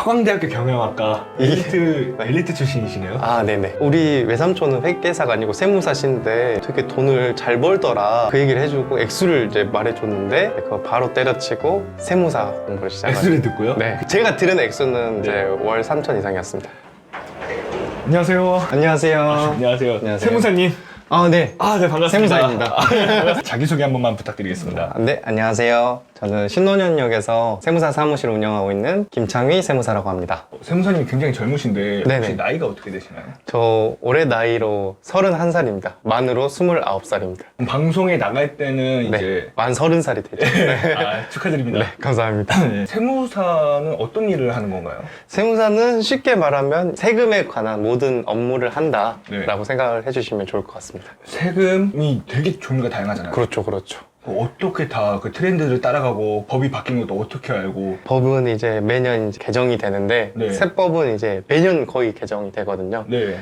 서강대학교 경영학과 엘리트 출신이시네요. 아, 네네. 우리 외삼촌은 회계사가 아니고 세무사신데 되게 돈을 잘 벌더라. 그 얘기를 해주고 액수를 이제 말해줬는데 그거 바로 때려치고 세무사 공부를 시작했어요. 액수를 듣고요? 네. 제가 들은 액수는 네. 이제 월 3천 이상이었습니다. 안녕하세요. 안녕하세요. 안녕하세요. 안녕하세요. 세무사님. 아, 네. 아, 네, 반갑습니다. 세무사입니다. 자기소개 한 번만 부탁드리겠습니다. 네, 안녕하세요. 저는 신논현역에서 세무사 사무실을 운영하고 있는 김창휘 세무사라고 합니다. 세무사님이 굉장히 젊으신데 네네. 혹시 나이가 어떻게 되시나요? 저 올해 나이로 31살입니다. 만으로 29살입니다. 방송에 나갈 때는 네, 이제 만 30살이 되죠. 네. 아, 축하드립니다. 네, 감사합니다. 네. 세무사는 어떤 일을 하는 건가요? 세무사는 쉽게 말하면 세금에 관한 모든 업무를 한다라고 네. 생각을 해주시면 좋을 것 같습니다. 세금이 되게 종류가 다양하잖아요. 그렇죠, 그렇죠. 어떻게 다 그 트렌드를 따라가고 법이 바뀐 것도 어떻게 알고? 법은 이제 매년 이제 개정이 되는데 네. 세법은 이제 매년 거의 개정이 되거든요. 네.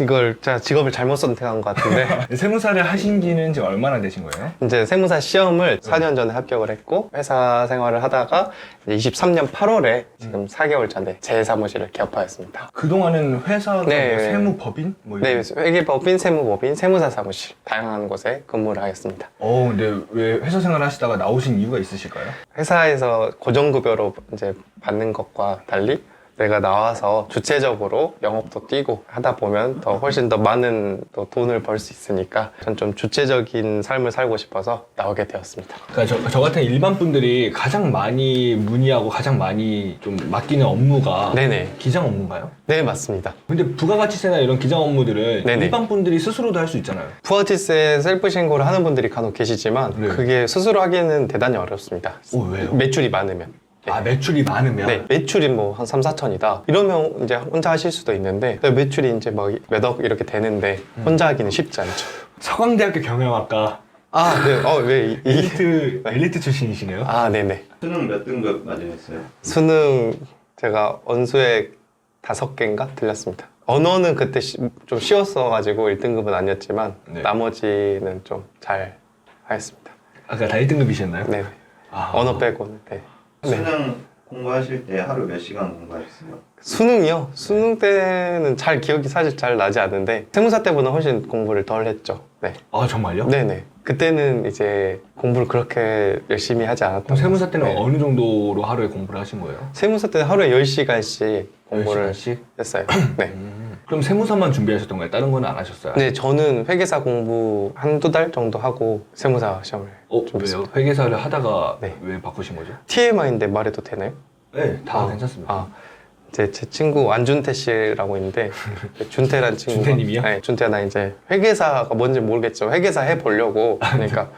이걸 제가 직업을 잘못 선택한 것 같은데 세무사를 하신 지는 지금 얼마나 되신 거예요? 이제 세무사 시험을 4년 전에 합격을 했고 회사 생활을 하다가 이제 23년 8월에 지금 4개월 전에 제 사무실을 개업하였습니다. 그동안은 회사가 네. 뭐 세무법인? 뭐 네, 이런. 회계법인, 세무법인, 세무사 사무실 다양한 곳에 근무를 하였습니다. 근데 왜 회사 생활 하시다가 나오신 이유가 있으실까요? 회사에서 고정급여로 이제 받는 것과 달리 내가 나와서 주체적으로 영업도 뛰고 하다 보면 더 훨씬 더 많은 또 돈을 벌 수 있으니까 전 좀 주체적인 삶을 살고 싶어서 나오게 되었습니다. 그러니까 저 같은 일반 분들이 가장 많이 문의하고 가장 많이 좀 맡기는 업무가 네네. 기장 업무인가요? 네, 맞습니다. 근데 부가가치세나 이런 기장 업무들은 네네. 일반 분들이 스스로도 할 수 있잖아요. 부가가치세 셀프 신고를 하는 분들이 간혹 계시지만 네. 그게 스스로 하기는 대단히 어렵습니다. 왜요? 매출이 많으면. 네. 아, 매출이 많으면? 네, 매출이 뭐 한 3, 4천이다. 이러면 이제 혼자 하실 수도 있는데 매출이 이제 막 몇억 이렇게 되는데 혼자 하기는 쉽지 않죠. 서강대학교 경영학과 아, 네. 왜 엘리트 출신이시네요. 아, 네네. 수능 몇 등급 맞으셨어요? 수능 제가 언수액 5개인가 들렸습니다. 언어는 그때 좀 쉬웠어가지고 1등급은 아니었지만 네. 나머지는 좀 잘 하였습니다. 아까 다 1등급이셨나요? 네. 아. 언어 빼고는. 네. 네. 수능 공부하실 때 하루 몇 시간 공부하셨어요? 수능이요? 수능 때는 잘 기억이 사실 잘 나지 않는데 세무사 때보다 훨씬 공부를 덜 했죠. 네. 아, 정말요? 네네. 그때는 이제 공부를 그렇게 열심히 하지 않았던 그럼 세무사 때는 네. 어느 정도로 하루에 공부를 하신 거예요? 세무사 때는 하루에 10시간씩 공부를 10시간씩? 했어요. 네. 그럼 세무사만 준비하셨던 거예요? 다른 거는 안 하셨어요? 네, 저는 회계사 공부 한두 달 정도 하고 세무사 시험을 왜요? 준비했습니다. 회계사를 하다가 네. 왜 바꾸신 거죠? TMI인데 말해도 되나요? 네, 다 괜찮습니다. 이제 제 친구 안준태 씨라고 있는데 준태란 친구가 준태님이요? 네, 준태가 이제 회계사가 뭔지 모르겠죠. 회계사 해보려고 그러니까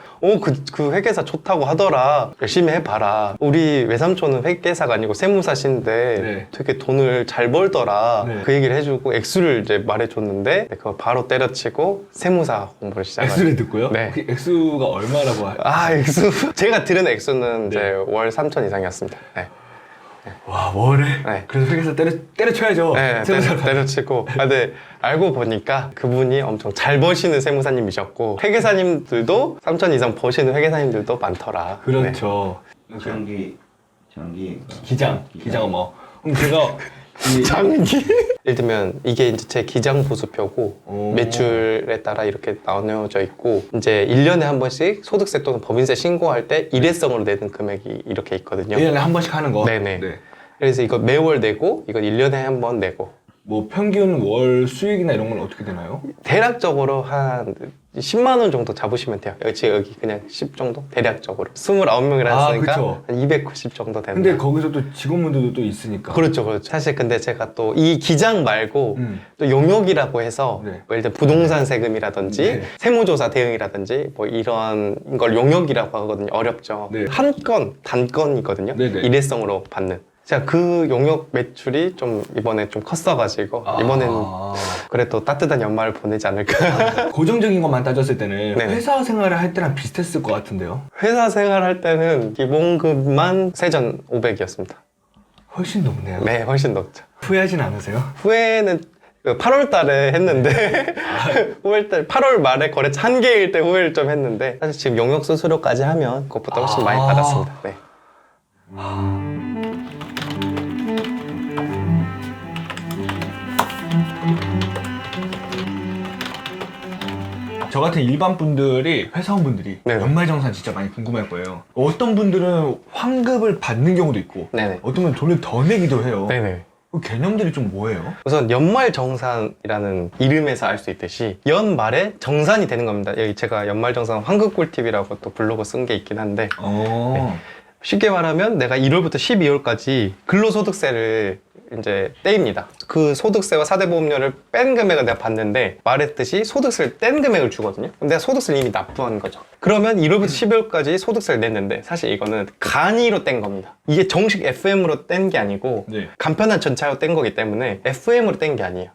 그 회계사 좋다고 하더라. 열심히 해봐라. 우리 외삼촌은 회계사가 아니고 세무사신데 네. 되게 돈을 잘 벌더라. 네. 그 얘기를 해주고 액수를 이제 말해줬는데 그거 바로 때려치고 세무사 공부를 시작했어요. 액수를 듣고요? 네. 그 액수가 얼마라고 액수 제가 들은 액수는 이제 네. 월 3천 이상이었습니다. 네. 와, 월에? 네. 그래서 회계사 때려쳐야죠. 네, 세무사가. 때려치고. 근데 알고 보니까 그분이 엄청 잘 버시는 세무사님이셨고 회계사님들도 3천 이상 버시는 회계사님들도 많더라. 네. 그렇죠. 장기 기장 업무. 그럼 제가 장기? 예를 들면 이게 이제 제 기장 보수표고 오. 매출에 따라 이렇게 나뉘어져 있고 이제 1년에 한 번씩 소득세 또는 법인세 신고할 때 일회성으로 내는 금액이 이렇게 있거든요. 1년에 한 번씩 하는 거? 네네. 그래서 이거 매월 내고 이건 1년에 한 번 내고 뭐 평균 월 수익이나 이런 건 어떻게 되나요? 대략적으로 한 10만 원 정도 잡으시면 돼요. 여기 그냥 10 정도? 대략적으로 29명이라 아, 했으니까 그쵸. 한 290 정도 됩니다. 근데 거기서 또 직원분들도 또 있으니까. 그렇죠. 사실 근데 제가 또 이 기장 말고 또 용역이라고 해서 네. 뭐 예를 들어 부동산 세금이라든지 네. 세무조사 대응이라든지 뭐 이런 걸 용역이라고 하거든요. 어렵죠. 네. 단건이거든요. 네네. 일회성으로 받는. 제가 그 용역 매출이 좀 이번에 좀 컸어가지고 이번엔 그래도 따뜻한 연말을 보내지 않을까. 고정적인 것만 따졌을 때는 네네. 회사 생활을 할 때랑 비슷했을 것 같은데요? 회사 생활할 때는 기본급만 세전 500이었습니다. 훨씬 높네요. 네, 훨씬 높죠. 후회하진 않으세요? 후회는 8월 달에 했는데 8월 말에 거래처 한 개일 때 후회를 좀 했는데 사실 지금 용역 수수료까지 하면 그것보다 훨씬 많이 받았습니다. 네. 저 같은 일반 분들이, 회사원분들이 네네. 연말정산 진짜 많이 궁금할 거예요. 어떤 분들은 환급을 받는 경우도 있고, 네네. 어떤 분은 돈을 더 내기도 해요. 네네. 그 개념들이 좀 뭐예요? 우선 연말정산이라는 이름에서 알 수 있듯이 연말에 정산이 되는 겁니다. 여기 제가 연말정산 환급 꿀팁이라고 또 블로그 쓴 게 있긴 한데 쉽게 말하면 내가 1월부터 12월까지 근로소득세를 이제 떼입니다. 그 소득세와 4대 보험료를 뺀 금액을 내가 받는데 말했듯이 소득세를 뗀 금액을 주거든요. 그럼 내가 소득세를 이미 납부한 거죠. 그러면 1월부터 12월까지 소득세를 냈는데 사실 이거는 간이로 뗀 겁니다. 이게 정식 FM으로 뗀 게 아니고 네. 간편한 전차로 뗀 거기 때문에 FM으로 뗀 게 아니에요.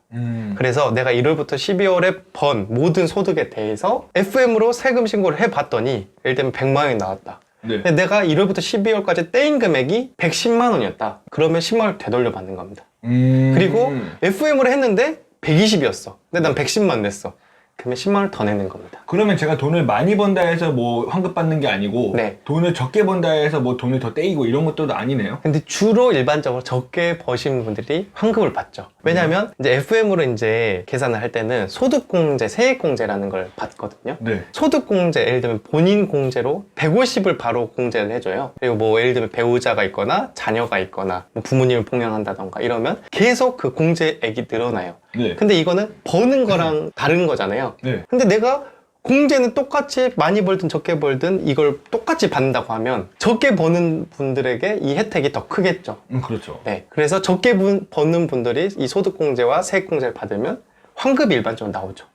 그래서 내가 1월부터 12월에 번 모든 소득에 대해서 FM으로 세금 신고를 해봤더니 예를 들면 100만 원이 나왔다. 네. 근데 내가 1월부터 12월까지 떼인 금액이 110만 원이었다. 그러면 10만 원을 되돌려 받는 겁니다. 그리고 FM으로 했는데 120이었어. 근데 난 110만 냈어. 그러면 10만 원을 더 내는 겁니다. 그러면 제가 돈을 많이 번다 해서 뭐 환급 받는 게 아니고, 네. 돈을 적게 번다 해서 뭐 돈을 더 떼이고 이런 것도 아니네요? 근데 주로 일반적으로 적게 버신 분들이 환급을 받죠. 왜냐면 이제 FM으로 이제 계산을 할 때는 소득공제, 세액공제라는 걸 받거든요. 네. 소득공제, 예를 들면 본인 공제로 150을 바로 공제를 해줘요. 그리고 뭐 예를 들면 배우자가 있거나 자녀가 있거나 뭐 부모님을 폭행한다던가 이러면 계속 그 공제액이 늘어나요. 네. 근데 이거는 버는 거랑 다른 거잖아요. 네. 근데 내가 공제는 똑같이 많이 벌든 적게 벌든 이걸 똑같이 받는다고 하면 적게 버는 분들에게 이 혜택이 더 크겠죠. 그렇죠. 네. 그래서 적게 버는 분들이 이 소득공제와 세액공제를 받으면 환급이 일반적으로 나오죠.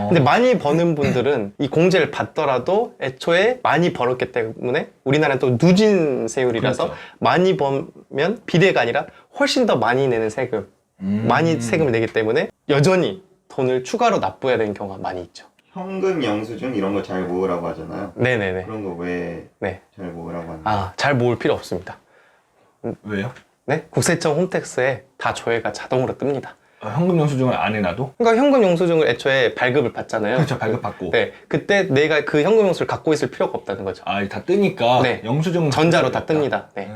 근데 많이 버는 분들은 이 공제를 받더라도 애초에 많이 벌었기 때문에 우리나라는 또 누진세율이라서 그렇죠. 많이 벌면 비례가 아니라 훨씬 더 많이 내는 세금, 많이 세금을 내기 때문에 여전히 돈을 추가로 납부해야 되는 경우가 많이 있죠. 현금 영수증 이런 거 잘 모으라고 하잖아요. 네네네. 그런 거 왜 잘 네. 모으라고 하나요? 아, 잘 모을 필요 없습니다. 왜요? 네? 국세청 홈택스에 다 조회가 자동으로 뜹니다. 현금 영수증을 안 해놔도? 그러니까 현금 영수증을 애초에 발급을 받잖아요. 그렇죠, 발급받고. 네. 그때 내가 그 현금 영수를 갖고 있을 필요가 없다는 거죠. 아, 다 뜨니까 네. 영수증 전자로 다 뜹니다. 네.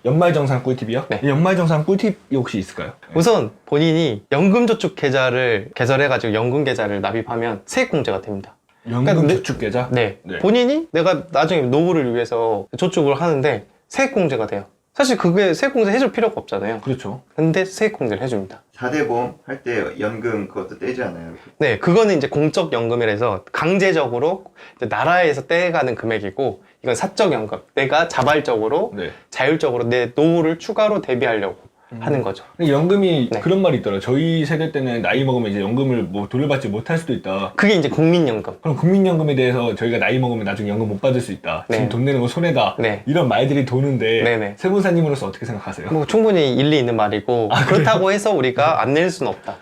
연말정산 꿀팁이요? 네. 연말정산 꿀팁이 혹시 있을까요? 우선 본인이 연금저축 계좌를 개설해가지고 연금 계좌를 납입하면 세액공제가 됩니다. 연금 그러니까 저축 계좌? 네. 네. 본인이 내가 나중에 노후를 위해서 저축을 하는데 세액공제가 돼요. 사실 그게 세액공제 해줄 필요가 없잖아요. 그렇죠. 근데 세액공제를 해줍니다. 4대 보험 할 때 연금 그것도 떼지 않아요? 네, 그거는 이제 공적연금이라서 강제적으로 이제 나라에서 떼가는 금액이고 이건 사적연금. 내가 자발적으로 네. 자율적으로 내 노후를 추가로 대비하려고 하는 거죠. 근데 연금이 네. 그런 말이 있더라고요. 저희 세대 때는 나이 먹으면 이제 연금을 뭐 돌려받지 못할 수도 있다. 그게 이제 국민연금. 그럼 국민연금에 대해서 저희가 나이 먹으면 나중에 연금 못 받을 수 있다. 네. 지금 돈 내는 거 손해다. 네. 이런 말들이 도는데 네네. 세무사님으로서 어떻게 생각하세요? 뭐 충분히 일리 있는 말이고 그렇다고 해서 우리가 안 낼 수는 없다.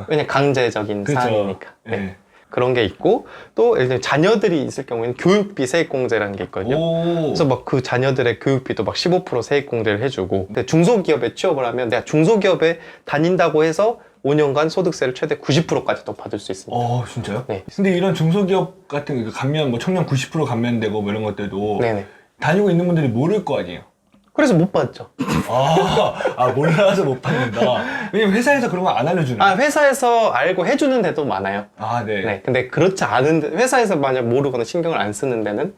왜냐 강제적인 그렇죠. 사항이니까. 네. 네. 그런 게 있고 또 예를 들면 자녀들이 있을 경우에는 교육비 세액공제라는 게 있거든요. 그래서 막 그 자녀들의 교육비도 막 15% 세액공제를 해주고 근데 중소기업에 취업을 하면 내가 중소기업에 다닌다고 해서 5년간 소득세를 최대 90%까지도 받을 수 있습니다. 진짜요? 네. 근데 이런 중소기업 같은 그 감면, 뭐 청년 90% 감면되고 뭐 이런 것들도 네네. 다니고 있는 분들이 모를 거 아니에요? 그래서 못 받죠. 몰라서 못 받는다. 왜냐면 회사에서 그런 거 안 알려주는. 회사에서 알고 해주는 데도 많아요. 네. 네. 근데 그렇지 않은데 회사에서 만약 모르거나 신경을 안 쓰는 데는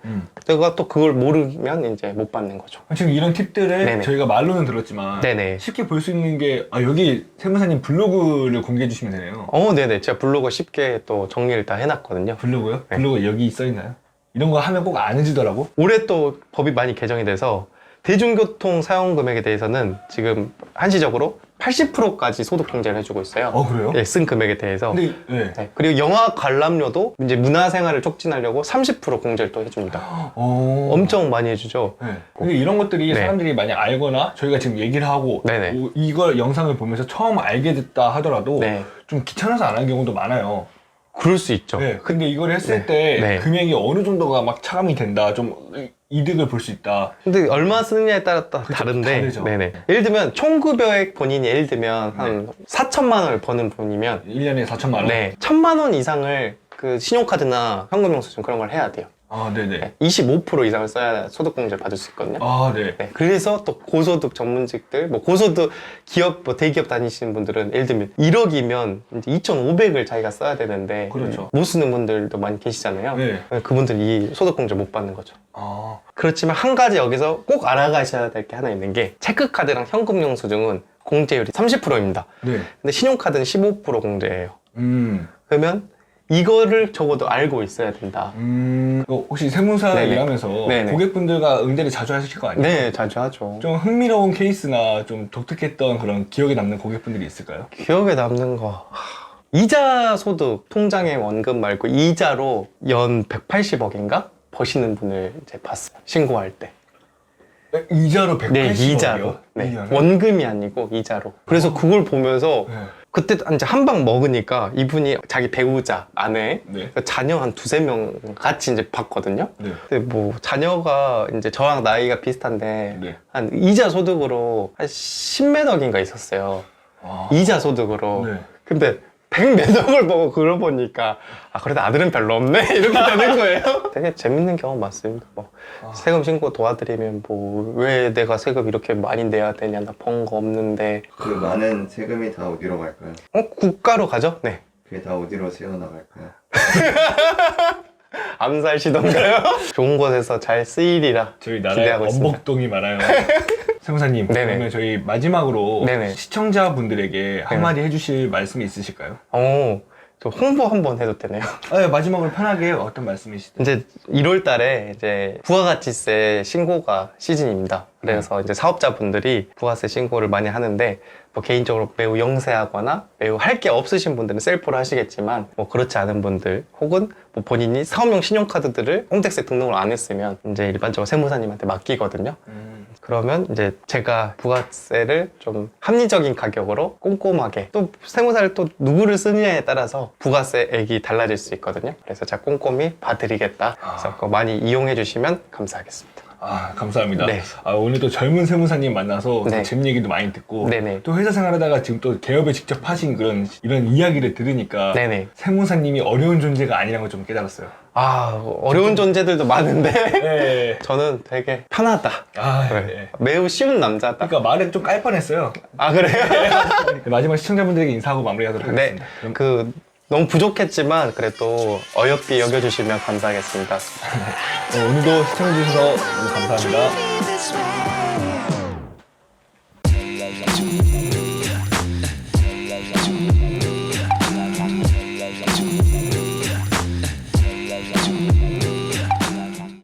내가 또 그걸 모르면 이제 못 받는 거죠. 지금 이런 팁들을 네네. 저희가 말로는 들었지만 네네. 쉽게 볼 수 있는 게 여기 세무사님 블로그를 공개해 주시면 되네요. 네네. 제가 블로그 쉽게 또 정리를 다 해놨거든요. 블로그요? 네. 블로그 여기 써 있나요? 이런 거 하면 꼭 안 해주더라고. 올해 또 법이 많이 개정이 돼서 대중교통 사용 금액에 대해서는 지금 한시적으로 80%까지 소득 공제를 해주고 있어요. 그래요? 네, 쓴 금액에 대해서. 근데 네. 네, 그리고 영화 관람료도 이제 문화생활을 촉진하려고 30% 공제를 또 해줍니다. 엄청 많이 해주죠. 네. 근데 이런 것들이 네. 사람들이 만약 알거나 저희가 지금 얘기를 하고 네네. 이걸 영상을 보면서 처음 알게 됐다 하더라도 네. 좀 귀찮아서 안 하는 경우도 많아요. 그럴 수 있죠. 네. 근데 이걸 했을 네. 때 네. 금액이 어느 정도가 막 차감이 된다, 좀 이득을 볼 수 있다. 근데 얼마 쓰느냐에 따라 그쵸, 다른데 다르죠. 네네. 예를 들면 총급여액 본인이 예를 들면 한 4천만 원을 버는 분이면 1년에 4천만 원? 네, 1,000만 원 이상을 그 신용카드나 현금영수증 그런 걸 해야 돼요. 아, 네네. 25% 이상을 써야 소득공제를 받을 수 있거든요. 아, 네. 네, 그래서 또 고소득 전문직들, 뭐 고소득 기업, 뭐 대기업 다니시는 분들은 예를 들면 1억이면 이제 2,500을 자기가 써야 되는데 그렇죠. 못 쓰는 분들도 많이 계시잖아요. 네. 그분들이 이 소득공제 못 받는 거죠. 아, 그렇지만 한 가지 여기서 꼭 알아가셔야 될 게 하나 있는 게 체크카드랑 현금 영수증은 공제율이 30%입니다. 네. 근데 신용카드는 15% 공제예요. 음. 그러면 이거를 적어도 알고 있어야 된다. 혹시 세무사 네네. 일하면서 네네. 고객분들과 응대를 자주 하실 거 아니에요? 네, 자주 하죠. 좀 흥미로운 케이스나 좀 독특했던 그런 기억에 남는 고객분들이 있을까요? 기억에 남는 거. 이자 소득 통장에 원금 말고 이자로 연 180억인가 버시는 분을 이제 봤어요. 신고할 때. 이자로 180억이요? 네, 이자로. 네. 원금이 아니고 이자로. 그래서 그걸 보면서 네. 그때 이제 한 방 먹으니까 이분이 자기 배우자, 아내, 네. 자녀 한 두세 명 같이 이제 봤거든요. 네. 근데 뭐 자녀가 이제 저랑 나이가 비슷한데 네. 한 이자 소득으로 한 10몇억인가 있었어요. 아. 이자 소득으로. 네. 근데 100몇억을 보고 그걸 보니까 아 그래도 아들은 별로 없네 이렇게 되는 거예요. 되게 재밌는 경험 많습니다. 뭐 세금 신고 도와드리면 뭐 왜 내가 세금 이렇게 많이 내야 되냐, 나 번 거 없는데. 그 많은 세금이 다 어디로 갈까요? 국가로 가죠? 네. 그게 다 어디로 새어나갈까요? 암살시던가요? 좋은 곳에서 잘 쓰이리라 저희 나라에 기대하고 있습니다. 엄복동이 많아요. 세무사님, 네네. 그러면 저희 마지막으로 네네. 시청자분들에게 한마디 해주실 말씀이 있으실까요? 저 홍보 한번 해도 되나요? 네, 마지막으로 편하게 어떤 말씀이시든. 이제 1월 달에 이제 부가가치세 신고가 시즌입니다. 그래서 이제 사업자분들이 부가세 신고를 많이 하는데 뭐 개인적으로 매우 영세하거나 매우 할 게 없으신 분들은 셀프로 하시겠지만 뭐 그렇지 않은 분들 혹은 뭐 본인이 사업용 신용카드들을 홈택스에 등록을 안 했으면 이제 일반적으로 세무사님한테 맡기거든요. 그러면 이제 제가 부가세를 좀 합리적인 가격으로 꼼꼼하게, 또 세무사를 또 누구를 쓰느냐에 따라서 부가세액이 달라질 수 있거든요. 그래서 제가 꼼꼼히 봐드리겠다. 그래서 그거 많이 이용해 주시면 감사하겠습니다. 아, 감사합니다. 네. 오늘 또 젊은 세무사님 만나서 네. 또 재밌는 얘기도 많이 듣고 네네. 또 회사 생활하다가 지금 또 개업에 직접 하신 이런 이야기를 들으니까 네네. 세무사님이 어려운 존재가 아니라는 걸 좀 깨달았어요. 어려운 존재들도 많은데 네. 저는 되게 편하다. 아, 네. 네. 매우 쉬운 남자다. 그러니까 말은 좀 깔 뻔했어요. 아 그래요? 마지막 시청자분들에게 인사하고 마무리하도록 네. 하겠습니다. 그럼 너무 부족했지만 그래도 어여삐 여겨주시면 감사하겠습니다. 오늘도 시청해주셔서 너무 감사합니다. This way.